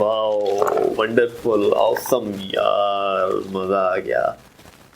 Wow wonderful awesome यार, मजा आ गया।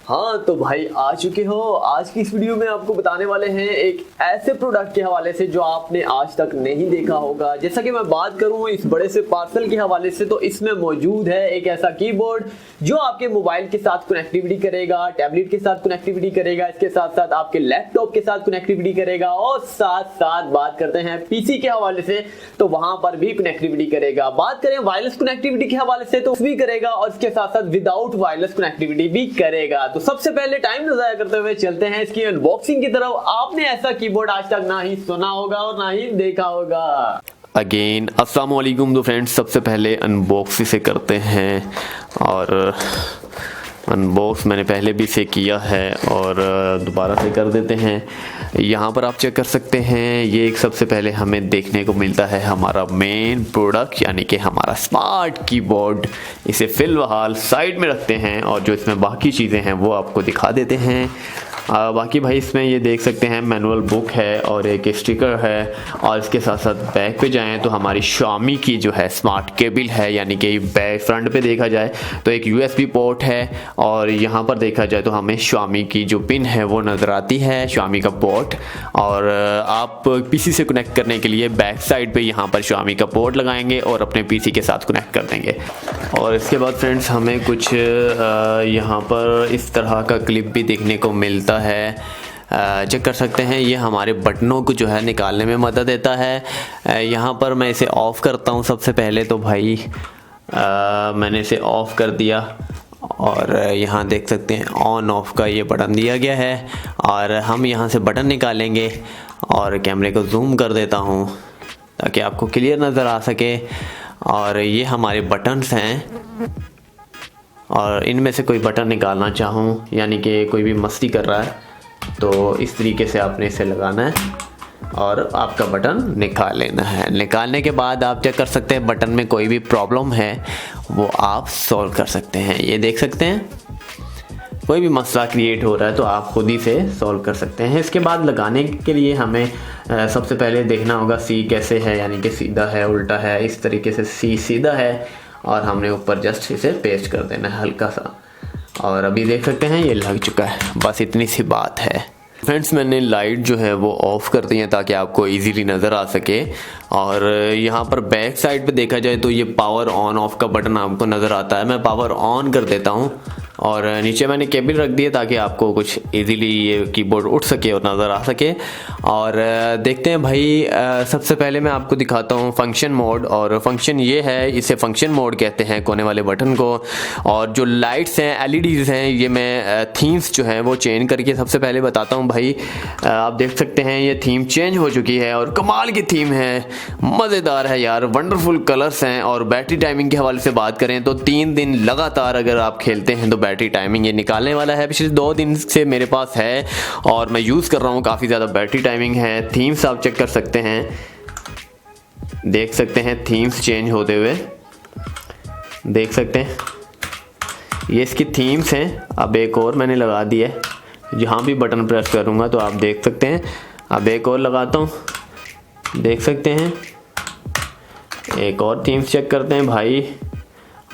हाँ तो भाई आ चुके हो। आज की इस वीडियो में आपको बताने वाले हैं एक ऐसे प्रोडक्ट के हवाले से जो आपने आज तक नहीं देखा होगा। जैसा कि मैं बात करूं इस बड़े से पार्सल के हवाले से, तो इसमें मौजूद है एक ऐसा कीबोर्ड जो आपके मोबाइल के साथ कनेक्टिविटी करेगा, टैबलेट के साथ कनेक्टिविटी करेगा, इसके साथ साथ आपके लैपटॉप के साथ कनेक्टिविटी करेगा और साथ साथ बात करते हैं पीसी के हवाले से तो वहां पर भी कनेक्टिविटी करेगा। बात करें वायरलेस कनेक्टिविटी के हवाले से तो भी करेगा और इसके साथ साथ विदाउट वायरलेस कनेक्टिविटी भी करेगा। तो सबसे पहले टाइम न जाया करते हुए चलते हैं इसकी अनबॉक्सिंग की तरफ। आपने ऐसा कीबोर्ड आज तक ना ही सुना होगा और ना ही देखा होगा। अगेन अस्सलाम वालेकुम। तो फ्रेंड्स सबसे पहले अनबॉक्स इसे करते हैं और अनबॉक्स मैंने पहले भी इसे किया है और दोबारा से कर देते हैं। यहाँ पर आप चेक कर सकते हैं, ये एक सबसे पहले हमें देखने को मिलता है हमारा मेन प्रोडक्ट यानी कि हमारा स्मार्ट कीबोर्ड। इसे फिलहाल साइड में रखते हैं और जो इसमें बाकी चीज़ें हैं वो आपको दिखा देते हैं। बाकी भाई इसमें ये देख सकते हैं मैनुअल बुक है और एक स्टिकर है और इसके साथ साथ बैक पे जाएं तो हमारी Xiaomi की जो है स्मार्ट केबल है, यानी कि बैक फ्रंट पे देखा जाए तो एक USB पोर्ट है और यहाँ पर देखा जाए तो हमें Xiaomi की जो पिन है वो नज़र आती है, Xiaomi का पोर्ट। और आप PC से कनेक्ट करने के लिए बैक साइड पे यहाँ पर Xiaomi का पोर्ट लगाएंगे और अपने PC के साथ कनेक्ट कर देंगे। और इसके बाद फ्रेंड्स हमें कुछ यहाँ पर इस तरह का क्लिप भी देखने को मिलता है, चेक कर सकते हैं। ये हमारे बटनों को जो है निकालने में मदद देता है। यहाँ पर मैं इसे ऑफ़ करता हूँ। सबसे पहले तो भाई मैंने इसे ऑफ़ कर दिया और यहाँ देख सकते हैं ऑन ऑफ का ये बटन दिया गया है और हम यहाँ से बटन निकालेंगे और कैमरे को जूम कर देता हूँ ताकि आपको क्लियर नज़र आ सके। और ये हमारे बटन्स हैं और इनमें से कोई बटन निकालना चाहूँ, यानी कि कोई भी मस्ती कर रहा है तो इस तरीके से आपने इसे लगाना है और आपका बटन निकाल लेना है। निकालने के बाद आप चेक कर सकते हैं बटन में कोई भी प्रॉब्लम है वो आप सॉल्व कर सकते हैं। ये देख सकते हैं कोई भी मसला क्रिएट हो रहा है तो आप खुद ही से सॉल्व कर सकते हैं। इसके बाद लगाने के लिए हमें सबसे पहले देखना होगा सी कैसे है, यानी कि सीधा है उल्टा है। इस तरीके से सी सीधा है और हमने ऊपर जस्ट इसे पेस्ट कर देना है हल्का सा और अभी देख सकते हैं ये लग चुका है। बस इतनी सी बात है फ्रेंड्स। मैंने लाइट जो है वो ऑफ़ कर दी है ताकि आपको इजीली नज़र आ सके। और यहाँ पर बैक साइड पे देखा जाए तो ये पावर ऑन ऑफ का बटन आपको नज़र आता है। मैं पावर ऑन कर देता हूँ और नीचे मैंने केबल रख दी है ताकि आपको कुछ इजीली ये कीबोर्ड उठ सके और नज़र आ सके। और देखते हैं भाई, सबसे पहले मैं आपको दिखाता हूँ फंक्शन मोड। और फंक्शन ये है, इसे फंक्शन मोड कहते हैं कोने वाले बटन को। और जो लाइट्स हैं LEDs हैं, ये मैं थीम्स जो हैं वो चेंज करके सबसे पहले बताता हूँ भाई। आप देख सकते हैं ये थीम चेंज हो चुकी है और कमाल की थीम है, मज़ेदार है यार, वंडरफुल कलर्स हैं। और बैटरी टाइमिंग के हवाले से बात करें तो 3 दिन लगातार अगर आप खेलते हैं तो बैटरी टाइमिंग ये निकालने वाला है। पिछले 2 दिन से मेरे पास है और मैं यूज़ कर रहा हूँ, काफ़ी ज़्यादा बैटरी टाइमिंग है। थीम्स आप चेक कर सकते हैं, देख सकते हैं थीम्स चेंज होते हुए, देख सकते हैं ये इसकी थीम्स हैं। अब एक और मैंने लगा दी है, जहाँ भी बटन प्रेस करूँगा तो आप देख सकते हैं। अब एक और लगाता हूँ, देख सकते हैं एक और थीम्स चेक करते हैं भाई,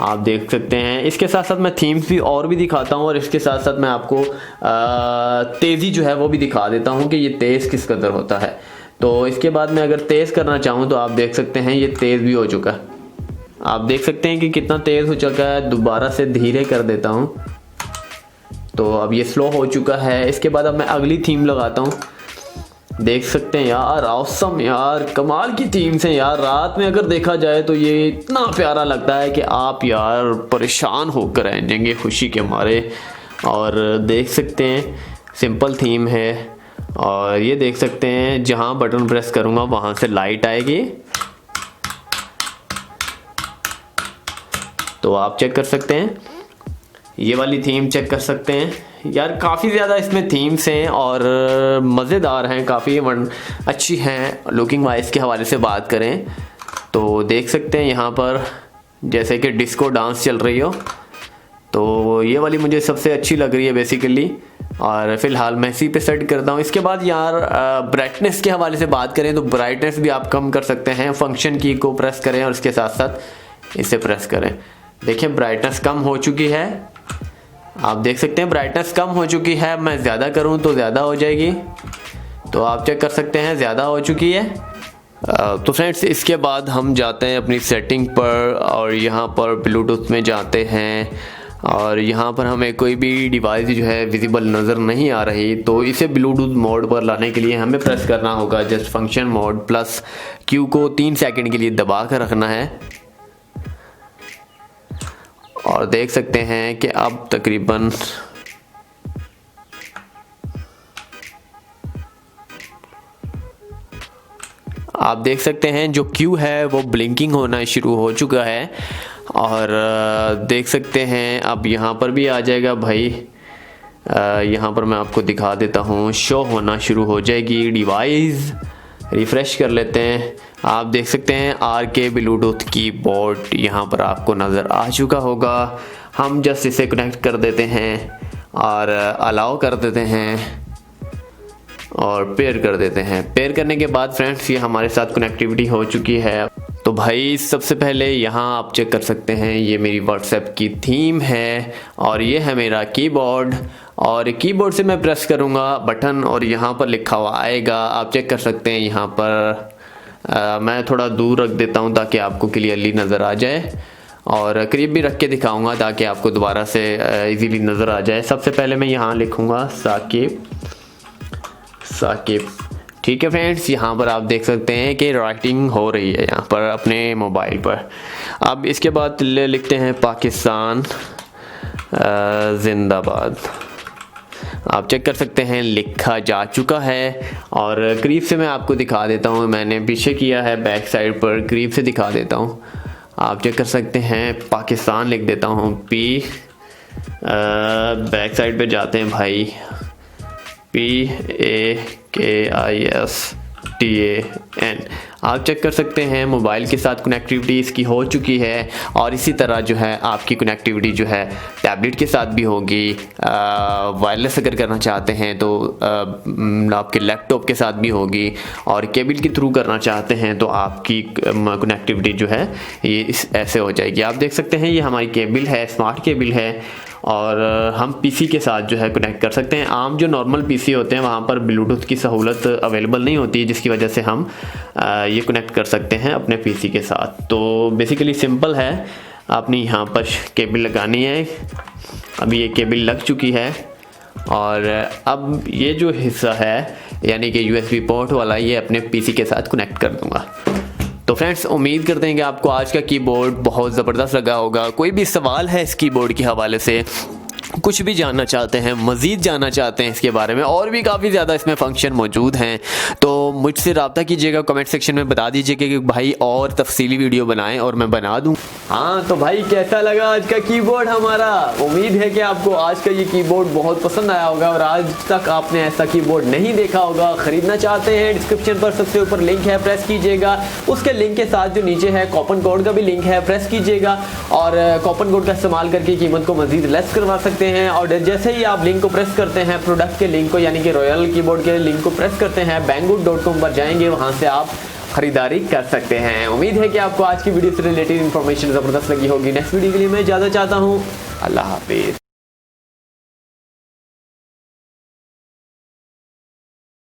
आप देख सकते हैं। इसके साथ साथ मैं थीम्स भी और भी दिखाता हूँ और इसके साथ साथ मैं आपको तेज़ी जो है वो भी दिखा देता हूँ कि ये तेज़ किस कदर होता है। तो इसके बाद मैं अगर तेज़ करना चाहूँ तो आप देख सकते हैं ये तेज़ भी हो चुका है। आप देख सकते हैं कि कितना तेज़ हो चुका है। दोबारा से धीरे कर देता हूँ तो अब ये स्लो हो चुका है। इसके बाद अब मैं अगली थीम लगाता हूँ, देख सकते हैं यार ऑसम यार, कमाल की थीम्स हैं यार। रात में अगर देखा जाए तो ये इतना प्यारा लगता है कि आप यार परेशान होकर रह जाएंगे खुशी के मारे। और देख सकते हैं सिंपल थीम है और ये देख सकते हैं जहां बटन प्रेस करूंगा वहां से लाइट आएगी, तो आप चेक कर सकते हैं। ये वाली थीम चेक कर सकते हैं यार, काफ़ी ज़्यादा इसमें थीम्स हैं और मज़ेदार हैं, काफ़ी अच्छी हैं। लुकिंग वाइज के हवाले से बात करें तो देख सकते हैं यहाँ पर जैसे कि डिस्को डांस चल रही हो, तो ये वाली मुझे सबसे अच्छी लग रही है बेसिकली। और फिलहाल मैं इसी पे सेट करता हूँ। इसके बाद यार ब्राइटनेस के हवाले से बात करें तो ब्राइटनेस भी आप कम कर सकते हैं। फंक्शन की को प्रेस करें और इसके साथ साथ इसे प्रेस करें। देखिए ब्राइटनेस कम हो चुकी है, आप देख सकते हैं ब्राइटनेस कम हो चुकी है। मैं ज़्यादा करूं तो ज़्यादा हो जाएगी, तो आप चेक कर सकते हैं ज़्यादा हो चुकी है। तो फ्रेंड्स इसके बाद हम जाते हैं अपनी सेटिंग पर और यहाँ पर ब्लूटूथ में जाते हैं और यहाँ पर हमें कोई भी डिवाइस जो है विजिबल नज़र नहीं आ रही, तो इसे ब्लूटूथ मोड पर लाने के लिए हमें प्रेस करना होगा just function mode plus Q को 3 सेकंड के लिए दबा कर रखना है। और देख सकते हैं कि अब तकरीबन आप देख सकते हैं जो Q है वो ब्लिंकिंग होना शुरू हो चुका है। और देख सकते हैं अब यहाँ पर भी आ जाएगा भाई, यहाँ पर मैं आपको दिखा देता हूँ, शो होना शुरू हो जाएगी डिवाइस। रिफ़्रेश कर लेते हैं, आप देख सकते हैं RK ब्लूटूथ कीबोर्ड यहाँ पर आपको नज़र आ चुका होगा। हम जस्ट इसे कनेक्ट कर देते हैं और अलाउ कर देते हैं और पेयर कर देते हैं। पेयर करने के बाद फ्रेंड्स ये हमारे साथ कनेक्टिविटी हो चुकी है। तो भाई सबसे पहले यहाँ आप चेक कर सकते हैं ये मेरी व्हाट्सएप की थीम है और ये है मेरा कीबोर्ड। और कीबोर्ड से मैं प्रेस करूँगा बटन और यहाँ पर लिखा हुआ आएगा, आप चेक कर सकते हैं यहाँ पर। मैं थोड़ा दूर रख देता हूँ ताकि आपको क्लियरली नज़र आ जाए और करीब भी रख के दिखाऊँगा ताकि आपको दोबारा से इजीली नज़र आ जाए। सबसे पहले मैं यहाँ लिखूँगा साकिब। ठीक है फ्रेंड्स, यहाँ पर आप देख सकते हैं कि राइटिंग हो रही है यहाँ पर अपने मोबाइल पर। अब इसके बाद लिखते हैं पाकिस्तान जिंदाबाद। आप चेक कर सकते हैं लिखा जा चुका है। और करीब से मैं आपको दिखा देता हूँ, मैंने पीछे किया है बैक साइड पर, करीब से दिखा देता हूँ। आप चेक कर सकते हैं पाकिस्तान लिख देता हूँ P, बैक साइड पे जाते हैं भाई, PAKISTAN। आप चेक कर सकते हैं मोबाइल के साथ कनेक्टिविटी इसकी हो चुकी है। और इसी तरह जो है आपकी कनेक्टिविटी जो है टैबलेट के साथ भी होगी। वायरलेस अगर करना चाहते हैं तो आपके लैपटॉप के साथ भी होगी। और केबल के थ्रू करना चाहते हैं तो आपकी कनेक्टिविटी जो है ये ऐसे हो जाएगी। आप देख सकते हैं ये हमारी केबल है, स्मार्ट केबल है और हम पीसी के साथ जो है कनेक्ट कर सकते हैं। आम जो नॉर्मल पीसी होते हैं वहाँ पर ब्लूटूथ की सहूलत अवेलेबल नहीं होती, जिसकी वजह से हम ये कनेक्ट कर सकते हैं अपने पीसी के साथ। तो बेसिकली सिंपल है, आपने यहाँ पर केबल लगानी है। अभी ये केबल लग चुकी है और अब ये जो हिस्सा है यानी कि USB पोर्ट वाला, ये अपने पीसी के साथ कनेक्ट कर दूँगा। तो फ्रेंड्स उम्मीद करते हैं कि आपको आज का कीबोर्ड बहुत ज़बरदस्त लगा होगा। कोई भी सवाल है इस कीबोर्ड के हवाले से, कुछ भी जानना चाहते हैं, मज़ीद जानना चाहते हैं इसके बारे में, और भी काफ़ी ज़्यादा इसमें फंक्शन मौजूद हैं, तो मुझसे रब्ता कीजिएगा, कमेंट सेक्शन में बता दीजिएगा कि भाई और तफसीली वीडियो बनाएं और मैं बना दूं। हाँ तो भाई कैसा लगा आज का कीबोर्ड हमारा? उम्मीद है कि आपको आज का ये कीबोर्ड बहुत पसंद आया होगा और आज तक आपने ऐसा कीबोर्ड नहीं देखा होगा। ख़रीदना चाहते हैं, डिस्क्रिप्शन पर सबसे ऊपर लिंक है, प्रेस कीजिएगा। उसके लिंक के साथ जो नीचे है कूपन कोड का भी लिंक है, प्रेस कीजिएगा और कूपन कोड का इस्तेमाल करके कीमत को मज़ीद लेस करवा सकते हैं। और जैसे ही आप लिंक को प्रेस करते हैं, प्रोडक्ट के लिंक को यानी कि रॉयल कीबोर्ड के लिंक को प्रेस करते हैं, banggood.com पर जाएंगे, वहां से आप खरीदारी कर सकते हैं। उम्मीद है कि आपको आज की वीडियो से रिलेटेड इन्फॉर्मेशन ज़बरदस्त लगी होगी। नेक्स्ट वीडियो के लिए मैं इजाज़त चाहता हूँ। अल्लाह हाफिज़।